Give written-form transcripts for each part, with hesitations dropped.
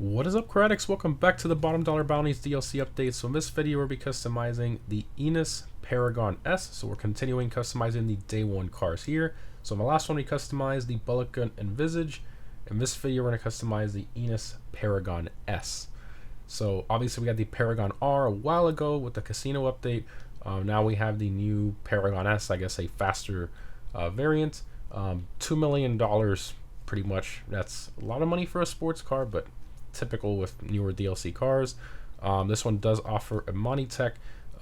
What is up, Critics? Welcome back to the Bottom Dollar Bounties DLC update. So in this video, we'll be customizing the Enus Paragon S. So we're continuing customizing the day one cars here. So in the last one, we customized the Bullet and Visage. In this video, we're going to customize the Enus Paragon S. So obviously, we got the Paragon R a while ago with the casino update. Now we have the new Paragon S, I guess a faster variant. $2 million, pretty much. That's a lot of money for a sports car, but typical with newer DLC cars. This one does offer a Monitech,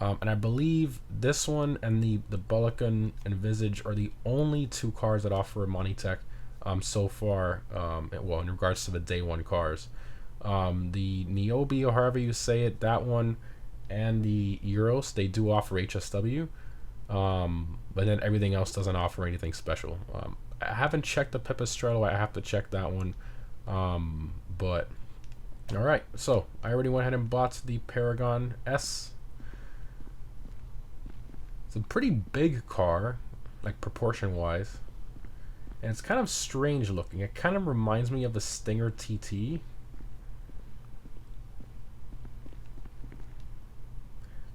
and I believe this one and the Bullet and Visage are the only two cars that offer a Monitech so far, well, in regards to the day one cars. The Niobe, or however you say it, that one, and the Euros, they do offer HSW, but then everything else doesn't offer anything special. I haven't checked the Pipistrello. I have to check that one, but alright, so I already went ahead and bought the Paragon S. It's a pretty big car, like proportion wise, and it's kind of strange looking. It kind of reminds me of the Stinger TT.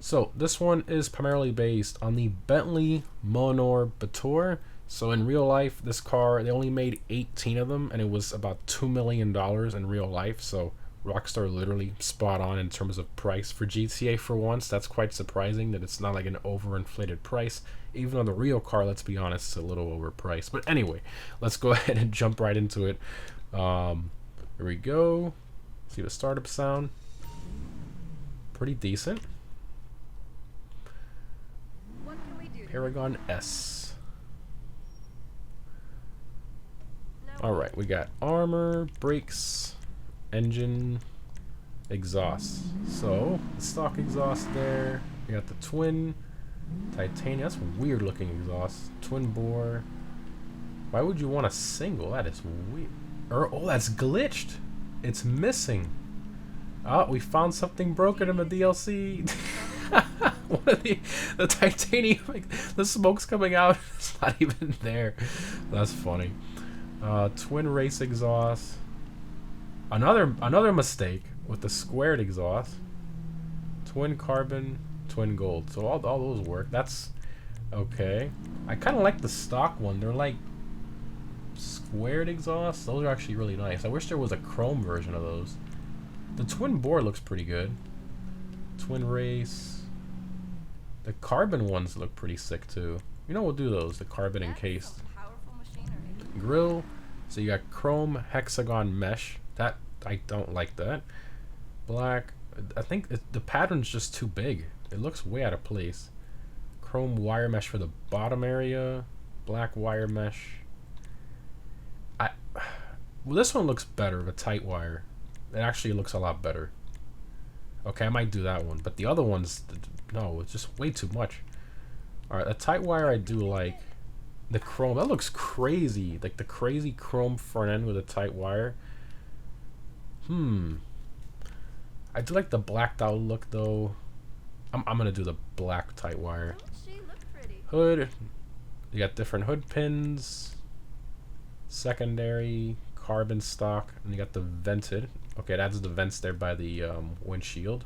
So this one is primarily based on the Bentley Mulliner Batur. So in real life, this car, they only made 18 of them, and it was about $2 million in real life. So Rockstar literally spot on in terms of price for GTA for once. That's quite surprising that it's not like an overinflated price. Even on the real car, let's be honest, it's a little overpriced. But anyway, let's go ahead and jump right into it. Here we go. See the startup sound. Pretty decent. Paragon S. Alright, we got armor, brakes, engine, exhaust. So, the stock exhaust there. We got the twin titanium. That's weird looking exhaust. Twin bore. Why would you want a single? That is weird. Oh, that's glitched. It's missing. Oh, we found something broken in the DLC. One of the titanium, like, the smoke's coming out. It's not even there. That's funny. Twin race exhaust. Another mistake with the squared exhaust. Twin carbon, twin gold. So all those work. That's okay. I kind of like the stock one. They're like squared exhausts. Those are actually really nice. I wish there was a chrome version of those. The twin bore looks pretty good. Twin race. The carbon ones look pretty sick too. You know, we'll do those. The carbon encased. Grill. So you got chrome hexagon mesh. That, I don't like that. Black. I think the pattern's just too big. It looks way out of place. Chrome wire mesh for the bottom area. Black wire mesh. Well, this one looks better. The tight wire. It actually looks a lot better. Okay, I might do that one. But the other ones, no, it's just way too much. Alright, the tight wire I do like. The chrome, that looks crazy. Like the crazy chrome front end with a tight wire. I do like the blacked out look though. I'm gonna do the black tight wire. Hood. You got different hood pins. Secondary. Carbon stock. And you got the vented. Okay, that's the vents there by the windshield.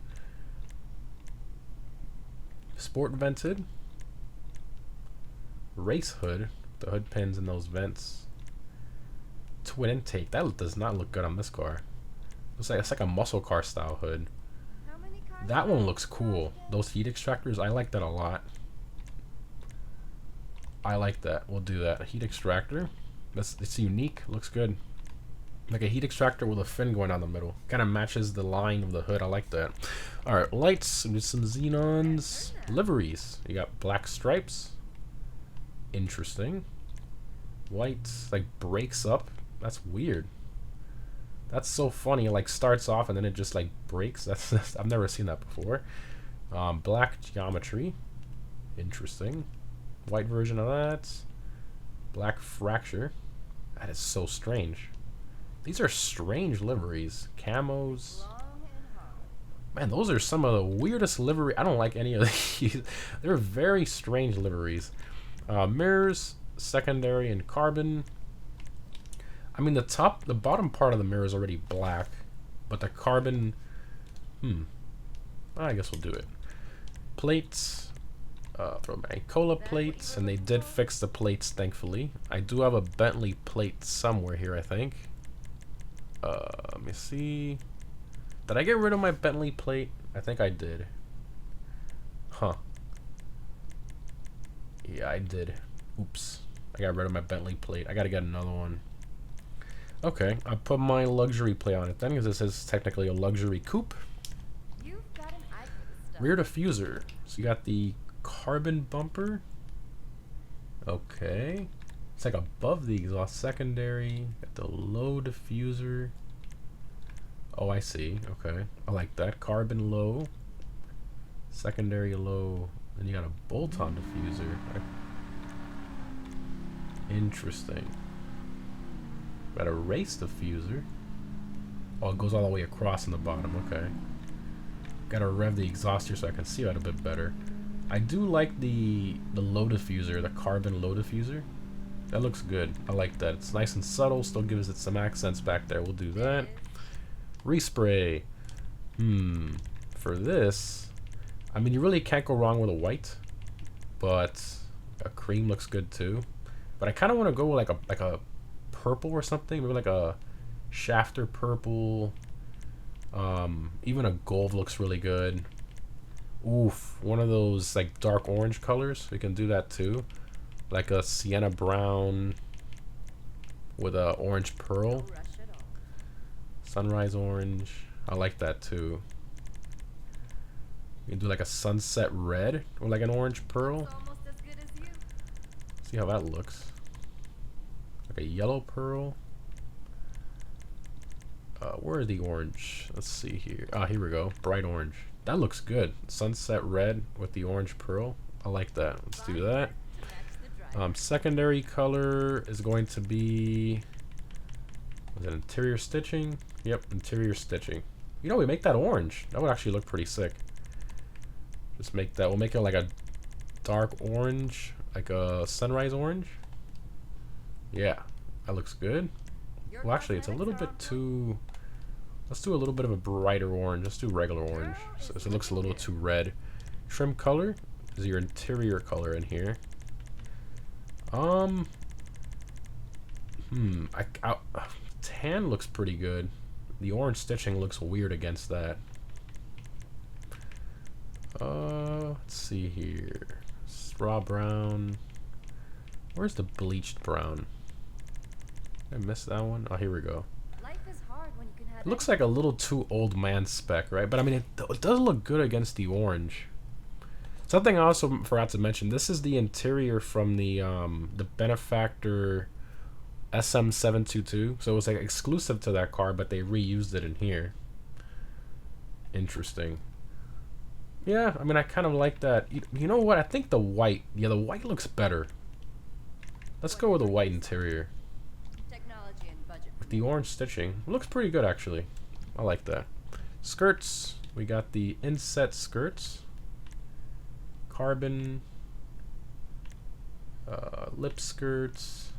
Sport vented. Race hood. The hood pins and those vents. Twin intake. That does not look good on this car. It's like a muscle car style hood. That one looks cool. Those heat extractors, I like that a lot. I like that. We'll do that. A heat extractor. It's unique. Looks good. Like a heat extractor with a fin going down the middle. Kind of matches the line of the hood. I like that. Alright, lights. With some xenons. Liveries. You got black stripes. Interesting. White. Like breaks up. That's weird. That's so funny. It like starts off and then it just like breaks. That's I've never seen that before. Black geometry. Interesting. White version of that. Black fracture. That is so strange. These are strange liveries. Camos. Man, those are some of the weirdest livery. I don't like any of these. They're very strange liveries. Mirrors, secondary and carbon. I mean, the bottom part of the mirror is already black. But the carbon, I guess we'll do it. Plates, from Cola plates, and they did fix the plates, thankfully. I do have a Bentley plate somewhere here, I think. Let me see. Did I get rid of my Bentley plate? I think I did. Huh. Yeah, I did. Oops. I got rid of my Bentley plate. I gotta get another one. Okay, I'll put my luxury plate on it then, because this is technically a luxury coupe. Rear diffuser. So you got the carbon bumper. Okay. It's like above the exhaust secondary. Got the low diffuser. Oh, I see. Okay. I like that. Carbon low. Secondary low. Then you got a bolt-on diffuser. Interesting. Got a race diffuser. Oh, it goes all the way across in the bottom. Okay. Gotta rev the exhaust here so I can see that a bit better. I do like the low diffuser, the carbon low diffuser. That looks good. I like that. It's nice and subtle, still gives it some accents back there. We'll do that. Respray. For this, I mean, you really can't go wrong with a white, but a cream looks good too. But I kind of want to go with like a purple or something, maybe like a shafter purple. Even a gold looks really good. Oof, one of those like dark orange colors, we can do that too, like a sienna brown with a orange pearl. Sunrise orange, I like that too. You can do like a sunset red or like an orange pearl. See how that looks. Like a yellow pearl. Where are the orange? Let's see here. Ah, here we go. Bright orange. That looks good. Sunset red with the orange pearl. I like that. Let's do that. Secondary color is going to be... Was it interior stitching? Yep, interior stitching. You know, we make that orange. That would actually look pretty sick. Just make that. We'll make it like a dark orange. Like a sunrise orange. Yeah, that looks good. Well, actually, it's a little bit too... Let's do a little bit of a brighter orange. Let's do regular orange. So it looks a little too red. Trim color is your interior color in here. Tan looks pretty good. The orange stitching looks weird against that. Let's see here. Straw brown. Where's the bleached brown? Did I miss that one? Oh, here we go. It looks like a little too old man spec, right? But I mean, it does look good against the orange. Something I also forgot to mention. This is the interior from the Benefactor SM722. So it was like exclusive to that car, but they reused it in here. Interesting. Yeah, I mean, I kind of like that. You know what? I think the white. Yeah, the white looks better. Let's go with the white interior. With the orange stitching. It looks pretty good, actually. I like that. Skirts. We got the inset skirts. Carbon. Lip skirts.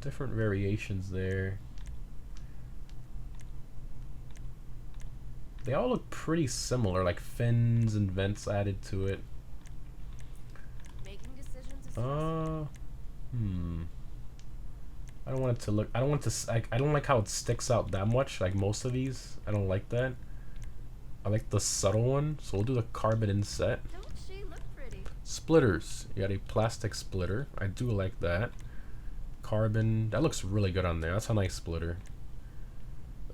Different variations there. They all look pretty similar, like fins and vents added to it. Making decisions is I don't want it to look. I don't want to. I don't like how it sticks out that much. Like most of these, I don't like that. I like the subtle one, so we'll do the carbon inset. Don't she look pretty? Splitters. You got a plastic splitter. I do like that. Carbon. That looks really good on there. That's a nice splitter.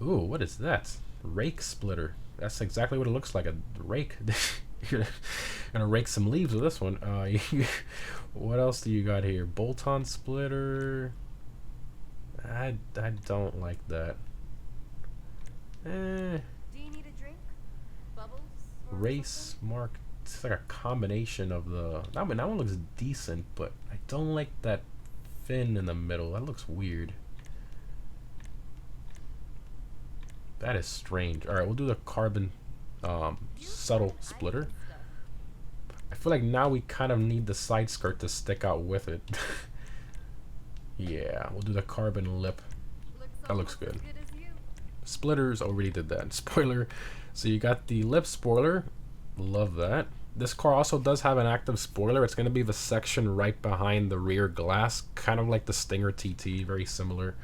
Ooh, what is that? Rake splitter. That's exactly what it looks like. A rake. You're gonna rake some leaves with this one. What else do you got here? Bolt-on splitter. I don't like that. Do you need a drink? Bubbles? Race mark. It's like a combination of the. I mean, that one looks decent, but I don't like that fin in the middle. That looks weird. That is strange. All right, we'll do the carbon subtle splitter. I feel like now we kind of need the side skirt to stick out with it. Yeah, we'll do the carbon lip. That looks good. Splitters, already did that. Spoiler. So you got the lip spoiler. Love that. This car also does have an active spoiler. It's going to be the section right behind the rear glass, kind of like the Stinger TT, very similar.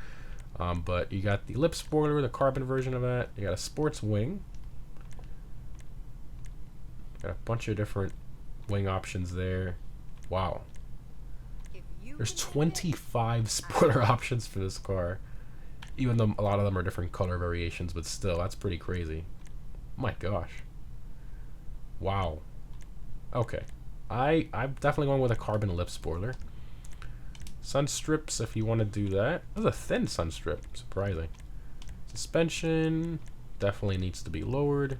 But you got the lip spoiler, the carbon version of that. You got a sports wing. Got a bunch of different wing options there. Wow. There's 25 spoiler options for this car. Even though a lot of them are different color variations, but still, that's pretty crazy. My gosh. Wow. Okay. I'm definitely going with a carbon lip spoiler. Sun strips, if you want to do that. That's a thin sun strip, surprising. Suspension definitely needs to be lowered.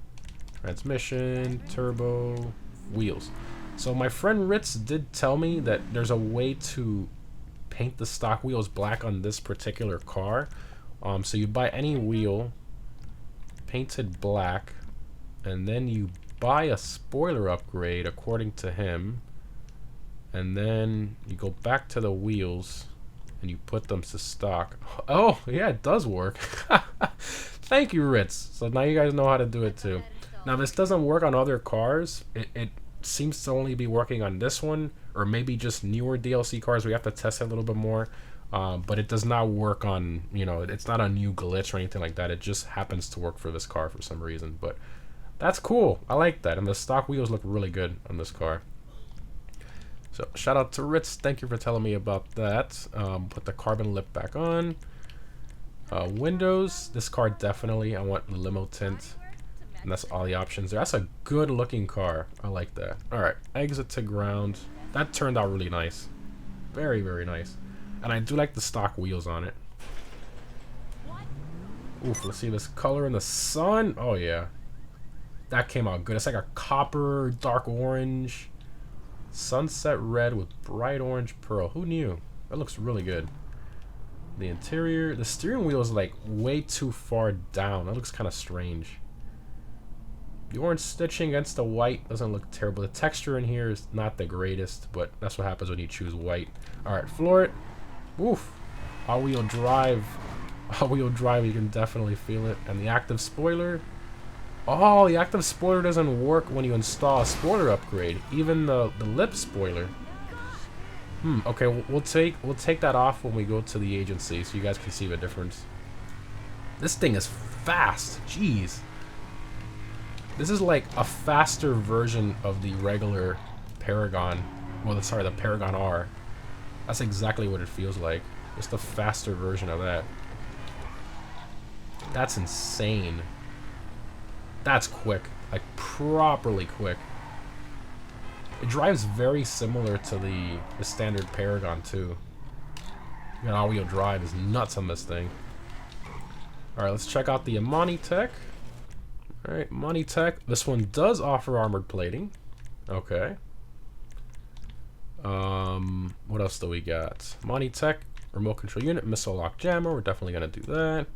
Transmission, turbo, wheels. So my friend Ritz did tell me that there's a way to paint the stock wheels black on this particular car. So you buy any wheel, painted black, and then you buy a spoiler upgrade according to him, and then you go back to the wheels and you put them to stock. Oh yeah, it does work. Thank you, Ritz. So now you guys know how to do it too. Now this doesn't work on other cars. It seems to only be working on this one, or maybe just newer DLC cars. We have to test it a little bit more. But it does not work on, you know, it's not a new glitch or anything like that. It just happens to work for this car for some reason. But that's cool. I like that. And the stock wheels look really good on this car. So shout out to Ritz. Thank you for telling me about that. Put the carbon lip back on. Windows. This car definitely, I want the limo tint. And that's all the options there. That's a good looking car. I like that. Alright, exit to ground. That turned out really nice. Very, very nice. And I do like the stock wheels on it. Oof, let's see this color in the sun. Oh yeah. That came out good. It's like a copper, dark orange. Sunset red with bright orange pearl. Who knew? That looks really good. The interior. The steering wheel is like way too far down. That looks kind of strange. The orange stitching against the white doesn't look terrible. The texture in here is not the greatest, but that's what happens when you choose white. Alright, floor it. Oof. All-wheel drive. All-wheel drive, you can definitely feel it. And the active spoiler. Oh, the active spoiler doesn't work when you install a spoiler upgrade. Even the lip spoiler. Okay, we'll take that off when we go to the agency so you guys can see the difference. This thing is fast. Jeez. This is like a faster version of the regular Paragon. Well, sorry, the Paragon R. That's exactly what it feels like. Just a faster version of that. That's insane. That's quick. Like, properly quick. It drives very similar to the standard Paragon, too. You know, all-wheel drive is nuts on this thing. Alright, let's check out the Amani Tech. Alright, Amani Tech. This one does offer armored plating. Okay. What else do we got? Amani Tech, remote control unit, missile lock jammer. We're definitely gonna do that.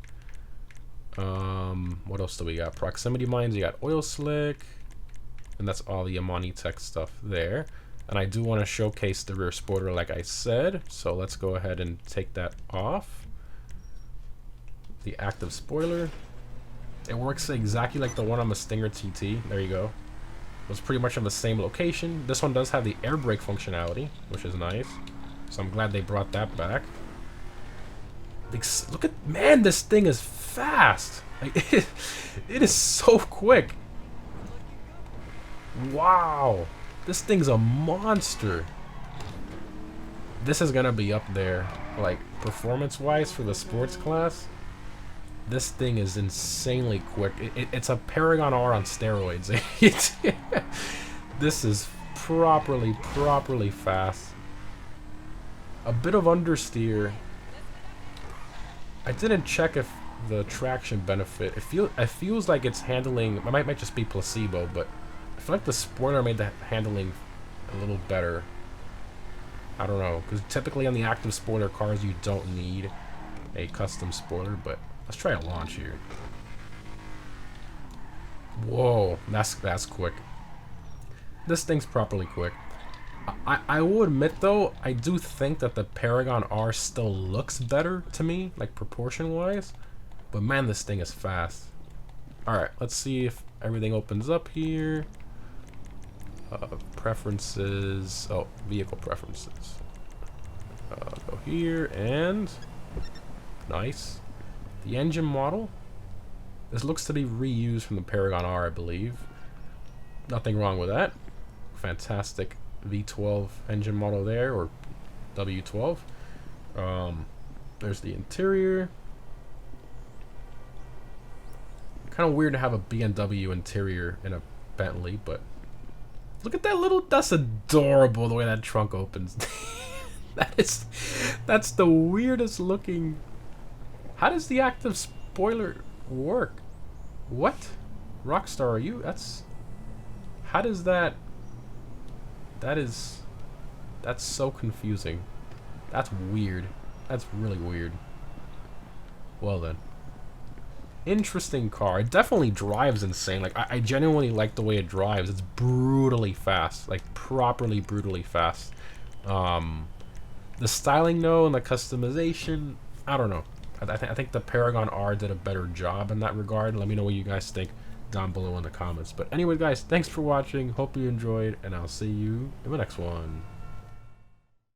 What else do we got? Proximity mines. You got oil slick, and that's all the Amani Tech stuff there. And I do want to showcase the rear spoiler, like I said. So let's go ahead and take that off. The active spoiler. It works exactly like the one on the Stinger TT. There you go. It was pretty much in the same location. This one does have the air brake functionality, which is nice. So I'm glad they brought that back. Look at, man, this thing is fast. Like, it is so quick. Wow. This thing's a monster. This is gonna be up there, like, performance-wise for the sports class. This thing is insanely quick. It's a Paragon R on steroids. This is properly fast. A bit of understeer. I didn't check if the traction benefit. It feels like it's handling. It might just be placebo, but I feel like the spoiler made the handling a little better. I don't know, because typically on the active spoiler cars you don't need a custom spoiler, but let's try a launch here. Whoa, that's quick. This thing's properly quick. I will admit though, I do think that the Paragon R still looks better to me, like proportion wise. But man, this thing is fast. Alright, let's see if everything opens up here. Preferences. Oh, vehicle preferences. Go here, and nice. The engine model. This looks to be reused from the Paragon R, I believe. Nothing wrong with that. Fantastic V12 engine model there, or W12. There's the interior. Kind of weird to have a BMW interior in a Bentley, but look at that little, that's adorable the way that trunk opens. That's the weirdest looking. How does the active spoiler work? What? Rockstar, are you? How does that? That's so confusing. That's weird. That's really weird. Well then. Interesting car. It definitely drives insane. Like, I genuinely like the way it drives. It's brutally fast. Like, properly brutally fast. The styling, though, and the customization, I don't know. I think the Paragon R did a better job in that regard. Let me know what you guys think down below in the comments. But anyway, guys, thanks for watching. Hope you enjoyed, and I'll see you in the next one.